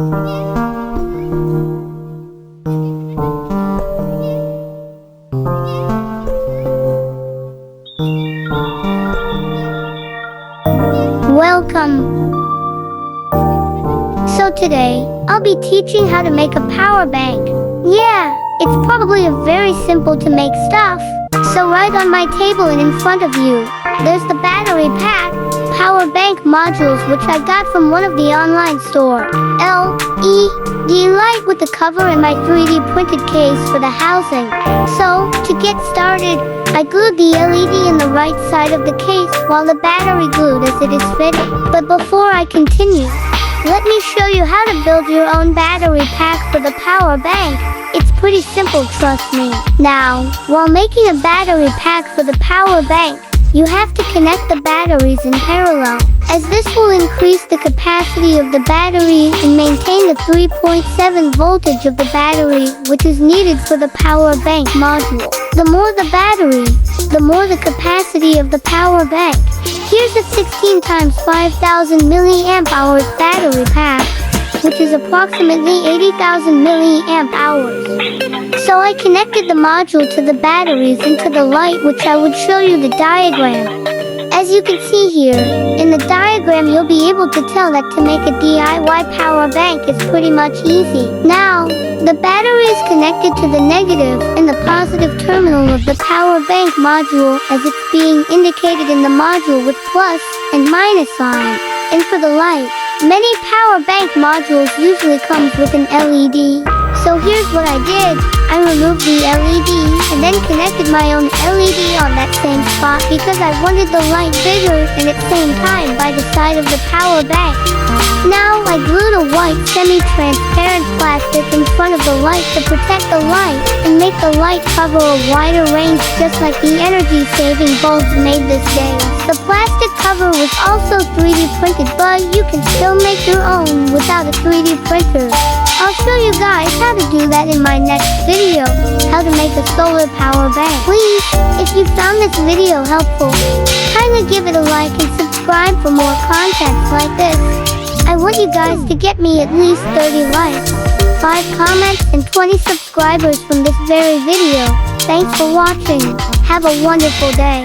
Welcome. So today, I'll be teaching how to make a power bank. Yeah, it's probably a very simple to make stuff. So right on my table and in front of you, there's the battery pack, power bank modules which I got from one of the online store. LED light with the cover and my 3D printed case for the housing. So, to get started, I glued the LED in the right side of the case while the battery glued as it is fitted. But before I continue, let me show you how to build your own battery pack for the power bank. It's pretty simple, trust me. Now, while making a battery pack for the power bank, you have to connect the batteries in parallel, as this will increase the capacity of the battery and maintain the 3.7 voltage of the battery, which is needed for the power bank module. The more the battery, the more the capacity of the power bank. Here's a 16 times 5000 milliamp hours battery pack, which is approximately 80,000 milliamp hours. So I connected the module to the batteries and to the light, which I would show you the diagram. As you can see here, in the diagram you'll be able to tell that to make a DIY power bank is pretty much easy. Now, the battery is connected to the negative and the positive terminal of the power bank module, as it's being indicated in the module with plus and minus sign. And for the light, many power bank modules usually comes with an LED. So here's what I did. I removed the LED and then connected my own LED on that same spot because I wanted the light bigger and at the same time by the side of the power bank. Now I glued a white semi-transparent plastic in front of the light to protect the light and make the light cover a wider range, just like the energy-saving bulbs made this day. The plastic cover was also 3D printed, but you can still make your own without a 3D printer. I'll show you guys how to do that in my next video, how to make a solar power bank. Please, if you found this video helpful, kindly give it a like and subscribe for more content like this. I want you guys to get me at least 30 likes, 5 comments, and 20 subscribers from this very video. Thanks for watching. Have a wonderful day.